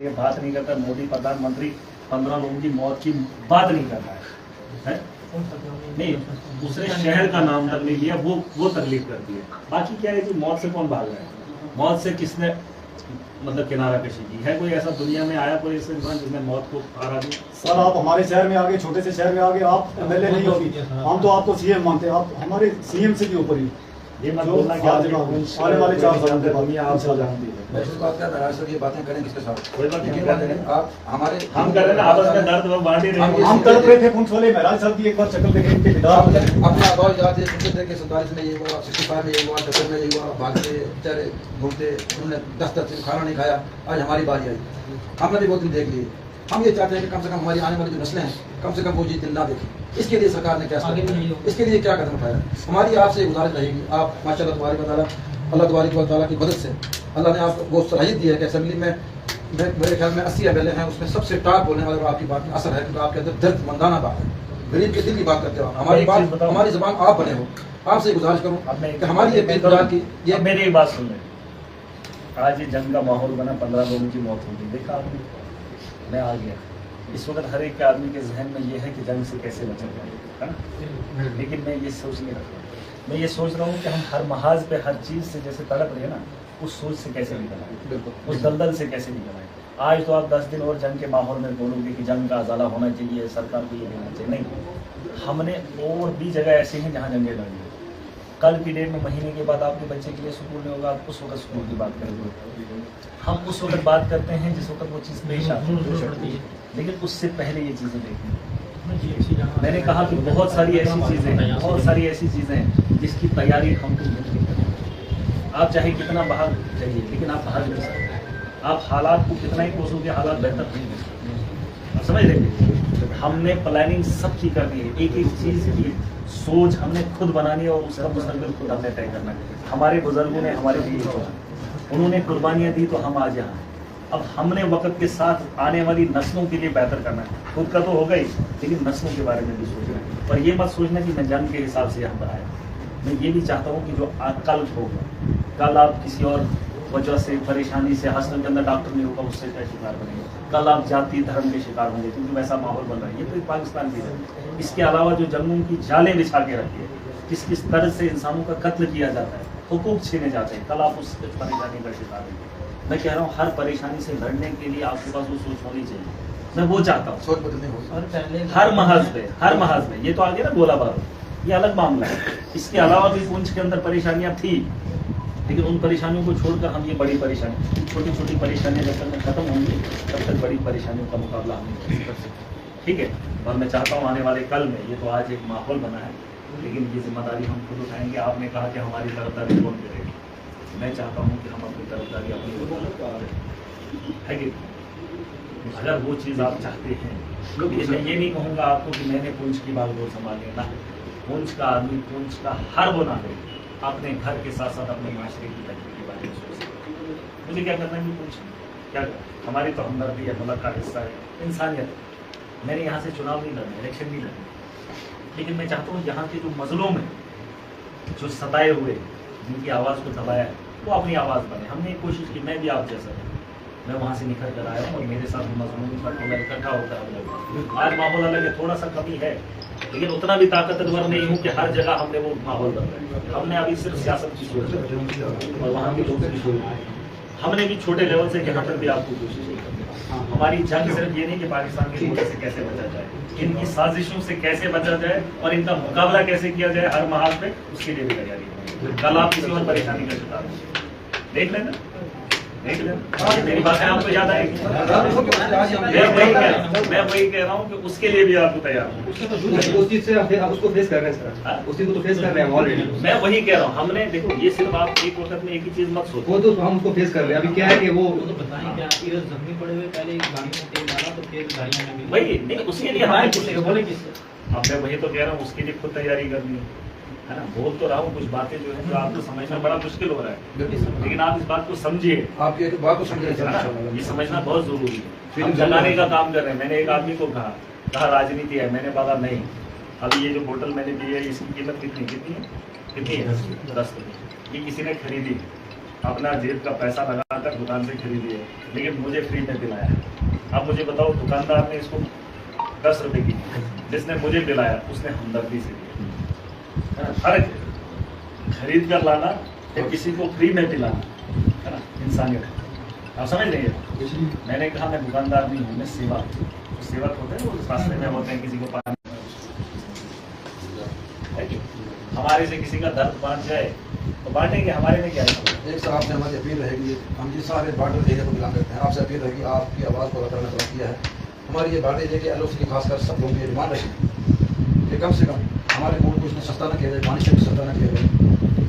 ये बात नहीं करता। मोदी प्रधानमंत्री 15 लोगों की मौत की बात नहीं कर रहा है? नहीं, दूसरे शहर का नाम तक नहीं लिया, वो तकलीफ करती है। बाकी क्या है कि मौत से कौन भाग रहा है? मौत से किसने मतलब किनारा कशी की है? कोई ऐसा दुनिया में आया कोई ऐसा इंसान जिसने मौत को हरा दी? सर आप हमारे शहर में आ गए, छोटे से शहर में आ गए, आप एमएलए नहीं होगी, हम तो आपको सीएम मानते हैं, आप हमारे सीएम से भी ऊपर ही। ये मत बोलना कि आने वाले 4 साल के बाद दुनिया आपसे जानती है। मैं इस बात का नाराज सर, ये बातें करें किसके साथ? कोई बात नहीं, आप हमारे हम कर रहे हैं आपस में दर्द वो बांट ही रहे हैं। हम तड़प रहे थे पुंछ वाले महराज साहब की, एक बार शक्ल देखे इनके विधान अपना दौर याद है, सुनते थे कि 47 में ये हुआ, 65 में ये हुआ, 70 में ये हुआ, भागते बेचारे घूमते, उन्होंने 10 दिन खाना नहीं खाया। आज हमारी बारी आई, हमने भी बहुत दिन देख लिए। हम ये चाहते हैं कि कम से कम हमारी आने वाली जो नस्लें हैं, कम से कम वो जी दिन ना देखें। इसके लिए सरकार ने क्या इसके लिए क्या कदम उठाया? हमारी आपसे गुजारिश रहेगी, आप माशाल्लाह तबारक व तआला, अल्लाह तबारक व तआला की मदद से अल्लाह ने आपको वो सलाहियत दी है कि असेंबली में मेरे ख्याल में 80 एमएलए हैं, उसमें सबसे टॉप बोलने वाले आपकी बात में असर है, क्योंकि आपके अंदर दर्द मंदाना बात है, गरीब के दिल की बात करते हो। हमारी बात, हमारी ज़बान आप बने हो। आपसे गुजारिश करूँ कि हमारी ये बेदरार की ये मेरी एक बात सुन लें। आज ये जंग का माहौल बना, 15 लोगों की मौत होगी, देखा आपने? मैं आ गया। इस वक्त हर एक के आदमी के जहन में ये है कि जंग से कैसे बचा जाए, है ना? लेकिन मैं ये सोच नहीं रखा। मैं ये सोच रहा हूँ कि हम हर महाज पे हर चीज़ से जैसे तड़प रहे हैं ना, उस सोच से कैसे निकल आए, उस दलदल से कैसे निकल आए। आज तो आप 10 दिन और जंग के माहौल में बोलोगे कि जंग का अजाला होना चाहिए, सरकार को ये देना चाहिए। नहीं, हमने और भी जगह ऐसे हैं जहाँ जंगें लड़ी। कल की डेट में महीने के बाद आपके बच्चे के लिए स्कूल नहीं होगा, आप उस वक्त स्कूल की बात करेंगे। हम उस वक्त बात करते हैं जिस वक्त वो चीज़ पेश आती है, लेकिन उससे पहले ये चीज़ें देखनी। मैंने कहा कि बहुत सारी ऐसी चीज़ें हैं, बहुत सारी ऐसी चीज़ें हैं जिसकी तैयारी हम तुम नहीं करें। आप चाहे कितना बाहर जाइए, लेकिन आप बाहर नहीं सकते। आप हालात को कितना ही कोसोगे, हालात बेहतर नहीं हो सकते। आप समझ रहे? हमने प्लानिंग सबकी करनी है, एक एक चीज़ की सोच हमने खुद बनानी है और उसका मुस्तकबिल खुद हमने तय करना है। हमारे बुजुर्गों ने हमारे लिए छोड़ा, उन्होंने कुर्बानियाँ दी, तो हम आज यहाँ हैं। अब हमने वक्त के साथ आने वाली नस्लों के लिए बेहतर करना है। खुद का तो होगा ही, लेकिन नस्लों के बारे में भी सोचना है। और ये मत सोचना कि मैं जंग के हिसाब से यहाँ पर आया। मैं ये भी चाहता हूँ कि जो कल होगा, कल आप किसी और वजह से परेशानी से हॉस्पिटल के अंदर डॉक्टर नहीं होगा, उससे क्या शिकार बनेंगे। कल आप जाति धर्म के शिकार होंगे, क्योंकि वैसा माहौल बन रहा है। ये तो पाकिस्तान की है। इसके अलावा जो जंगों की जालें बिछा के रखी है, किस किस तरह से इंसानों का कत्ल किया जाता है, हुकूक छीने जाते हैं, कल आप उस परेशानी का शिकार होंगे। मैं कह रहा हूँ हर परेशानी से लड़ने के लिए आपके पास वो सोच होनी चाहिए। मैं वो चाहता हूँ सोच बदलनी होगी हर महाज में। ये तो आगे ना गोला बारूद, ये अलग मामला है। इसके अलावा भी पुंछ के अंदर परेशानियां थी, लेकिन उन परेशानियों को छोड़कर हम ये बड़ी परेशानी, छोटी छोटी परेशानियां जब तक खत्म होंगी तब तक बड़ी परेशानियों का मुकाबला हम नहीं कर सकते। ठीक है? और मैं चाहता हूँ आने वाले कल में, ये तो आज एक माहौल बना है, लेकिन ये जिम्मेदारी हम खुद उठाएंगे। आपने कहा कि हमारी तरफदारी कौन करेगी? मैं चाहता हूँ कि हम अपनी तरफदारी अपनी है कि अगर वो चीज़ आप चाहते हैं, मैं ये नहीं कहूँगा आपको कि मैंने पुंछ की बात वो संभाल लेना। पुंछ का आदमी पुंछ का हर वो नागरिक अपने घर के साथ साथ अपने माशरे की तरक्की के बारे में सोच सकते हैं। मुझे क्या करना है कि पुंछ क्या हमारी तो हमदर्दी है, मुल्क का हिस्सा है, इंसानियत। मैंने यहाँ से चुनाव नहीं लड़ना, इलेक्शन नहीं लड़ना, लेकिन मैं चाहता हूँ यहाँ के जो मजलों में जो सताए हुए, जिनकी आवाज़ को दबाया है, वो अपनी आवाज़ बने। हमने एक कोशिश की, मैं भी आप जैसा है, मैं वहाँ से निकल कर आया हूँ और मेरे साथ मजलूम का टोला इकट्ठा होता है। आज माहौल अलग है, थोड़ा सा कमी है, लेकिन उतना भी ताकतवर नहीं हूँ कि हर जगह हमने वो माहौल बनाया। हमने अभी सिर्फ सियासत की सोच और वहाँ की लोगों की सोच, हमने भी छोटे लेवल से यहाँ पर भी आपको कोशिश की। हमारी जंग सिर्फ ये नहीं कि पाकिस्तान के मुल्क से कैसे बचा जाए, इनकी साजिशों से कैसे बचा जाए और इनका मुकाबला कैसे किया जाए हर महाज पे, उसके लिए भी तैयारी। कल आप किसी और परेशानी का शिकार हो, देख लेना, देख लेना। मेरी बातें आपको याद आएगी। मैं वही कह रहा हूँ कि उसके लिए भी आपको तैयार हूँ। उस चीज से आप उसको फेस कर रहे हैं सर, उस चीज को तो फेस कर रहे हैं ऑलरेडी। मैं वही कह रहा हूँ, हमने देखो ये सिर्फ आप एक वक्त में एक ही चीज मत सोचो, वो तो हम उसको फेस कर रहे हैं। अभी क्या है कि वो बताएं क्या इधर जख्मी पड़े हुए, पहले गाड़ी में तेल डाला तो फिर गाड़ियां में मिली। वही नहीं, उसके लिए हमें कुछ बोले किससे? अब मैं वही तो कह रहा हूँ, उसके लिए खुद तैयारी करनी है ना। बोल तो रहा हूँ कुछ बातें जो है जो आपको समझना बड़ा मुश्किल हो रहा है, लेकिन आप इस बात को समझिए, आप ये बात को समझे, ये समझना बहुत जरूरी है। हम जगाने का काम कर रहे हैं। मैंने एक आदमी को कहा राजनीति है, मैंने बोला नहीं, अभी ये जो बोतल मैंने दी है इसकी कीमत कितनी है? 10 रुपये। ये किसी ने खरीदी, अपना जेब का पैसा लगाकर दुकान से खरीदी है, लेकिन मुझे फ्री में पिलाया। अब मुझे बताओ, दुकानदार ने इसको 10 रुपए की, जिसने मुझे पिलाया उसने हमदर्दी से दिया। फर्क खरीद कर लाना या किसी को फ्री में पिलाना, है ना, इंसानियत। आप समझ रहे हैं? मैंने कहा मैं दुकानदार नहीं हूँ, मैं सेवक। सेवक होते हैं वो रास्ते में होते हैं, किसी को पानी, हमारे से किसी का दर्द बांट जाए तो बांटेंगे, हमारे में क्या है। एक सर आपसे हमारी अपील रहेगी, हम जिस सारे बॉर्डर एरिया को बिलोंग करते हैं, आपसे अपील रहेगी, आपकी आवाज़ को रखना चाहती किया है। हमारी ये बॉर्डर एरिया के एलओसी की खासकर सब लोगों की डिमांड रहेगी कि कम से कम हमारे मुल्क को इसमें सस्ता न किया जाए, पानी से भी सस्ता न किया जाए।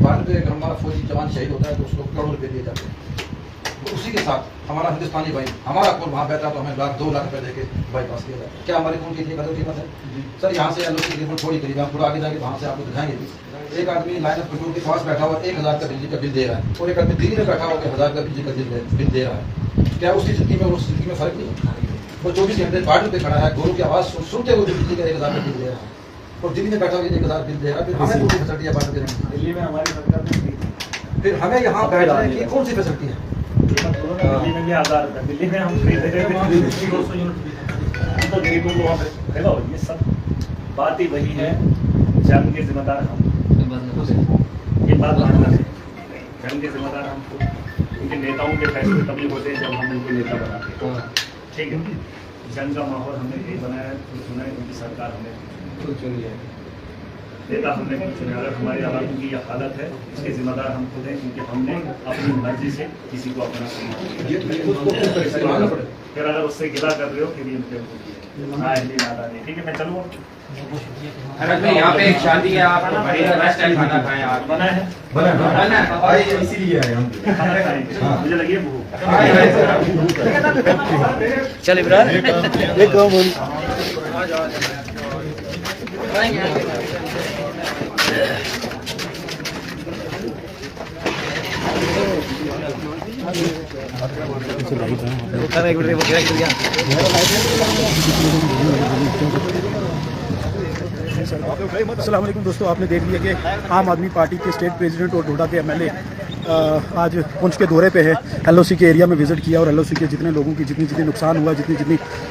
बॉर्डर पर अगर हमारा फौजी जवान शहीद होता है तो उसको करोड़ों रुपये दिए जाते हैं। तो उसी के साथ हमारा हिंदुस्तानी भाई, हमारा खून वहाँ बहता तो हमें 1-2 लाख रुपये देके बाईपास किया जाता है। क्या हमारे खून की इतनी कदर कीमत है? सर यहाँ से एलओसी की रिपोर्ट थोड़ी करीब, हम थोड़ा आगे जाके वहाँ से आपको दिखाएंगे। एक आदमी लाइन ऑफ कंट्रोल के पास बैठा हुआ 1000 का बिजली का बिल दे रहा है, और एक आदमी दिल्ली में बैठा हुआ 1000 का बिजली का बिल दे रहा है। क्या उसकी जिंदगी में और उस जिंदगी में फर्क नहीं? वो 24 घंटे बॉर्डर पे खड़ा है, गोरों की आवाज़ सुनते हुए बिजली का 1000 का बिल दे रहा है, और दिल्ली में बैठा हुआ 1000 बिल दे रहा है। फिर हमें कौन सी फैसिलिटी है बॉर्डर पे? दिल्ली में हमारी सरकार ने फ्री दी। फिर हमें यहाँ बैठने की कौन सी फैसिलिटी है? दिल्ली में भी 1000 रुपये, दिल्ली में हम फ्री दे रहे थे, 200 यूनिट तो गरीबों को वहाँ पे। देखो ये सब बात ही वही है, जंग के जिम्मेदार हम, ये बात मानना है। जंग के जिम्मेदार हम खुद, उनके नेताओं के फैसले तभी होते हैं जब हम उनको नेता बनाते हैं, ठीक है। जंग का माहौल हमने नहीं बनाया, चुना है उनकी सरकार हमने चुनी है, नेता हमने चुने। अगर हमारे हालातों की यह हालत है, इसके जिम्मेदार हम खुद हैं, क्योंकि हमने अपनी मर्जी से किसी को अपना फिर अगर उससे गिला कर रहे हो फिर हाँ नादा नहीं, ठीक है मैं चलूँ। यहाँ पे एक शादी है, आप खाना खाएं, आप बना है, बना इसीलिए आए हम। खाना खाएंगे, मुझे लगी है भूख। चल इब्रार एक काम बोल। अस्सलाम वालेकुम दोस्तों, आपने देख लिया कि आम आदमी पार्टी के स्टेट प्रेसिडेंट और डोडा के एमएलए आज पुंछ के दौरे पे है। एलओसी के एरिया में विज़िट किया और एलओसी के जितने लोगों की जितनी नुकसान हुआ, जितनी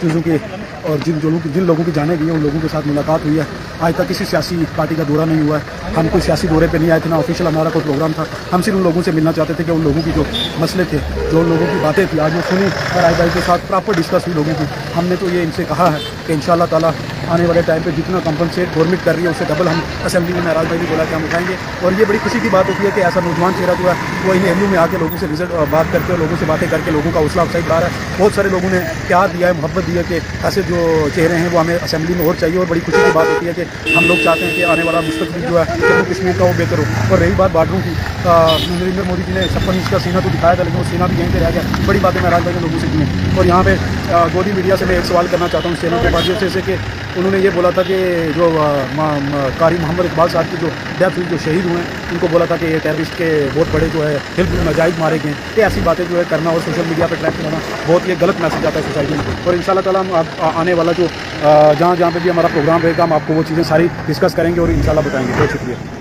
चीज़ों के और जिन लोगों की जाने गई हैं उन लोगों के साथ मुलाकात हुई है। आज तक किसी सियासी पार्टी का दौरा नहीं हुआ है, हम कोई सियासी दौरे पे नहीं आए थे, ना ऑफिशियल हमारा कोई प्रोग्राम था। हम सिर्फ उन लोगों से मिलना चाहते थे कि उन लोगों की जो मसले थे, जो उन लोगों की बातें थी, आज वो सुनी और आई भाई के साथ प्रॉपर डिस्कस हुई लोगों की। हमने तो ये इनसे कहा है कि इंशाअल्लाह ताला आने वाले टाइम पे जितना कंपनसेट गवर्नमेंट कर रही है उससे डबल हम असेंबली में नाराज भाई ने बोला कि हम उठाएंगे। और ये बड़ी खुशी की बात होती है कि ऐसा नौजवान चेहरा जो है वो इन एरियो में आके लोगों से बात करके और लोगों से बातें करके लोगों का हौसला अफजाई बढ़ा रहा है। बहुत सारे लोगों ने प्यार दिया है, मोहब्बत दी है कि ऐसे जो चेहरे हैं वो हमें असेंबली में और चाहिए। और बड़ी खुशी की बात होती है कि हम लोग चाहते हैं कि आने वाला मुस्तकबिल जो है जम्मू कश्मीर का वो बेहतर हो। और रही बात बार्डरों की, नरेंद्र मोदी जी ने 56 इंच का सीना तो दिखाया था, लेकिन वो सीना भी यहीं पर रह गया। बड़ी बातें नाराज भाई ने लोगों से की हैं। और यहाँ पे गोदी मीडिया से मैं एक सवाल करना चाहता हूँ सेना के माध्यम से, कि उन्होंने ये बोला था कि जो कारी मोहम्मद इकबाल साहब की जो डेथ हुई, जो शहीद हुए, उनको बोला था कि ये टेररिस्ट के बहुत बड़े जो है हिल्फ नाजायज़ मारे गए। ये ऐसी बातें जो है करना और सोशल मीडिया पर ट्रैक करना बहुत ये गलत मैसेज आता है सोसाइटी में। और इंशाल्लाह ताला हम आने वाला जो जहाँ पे भी हमारा प्रोग्राम रहेगा हम आपको वो चीज़ें सारी डिस्कस करेंगे और इंशाल्लाह बताएंगे। बहुत शुक्रिया।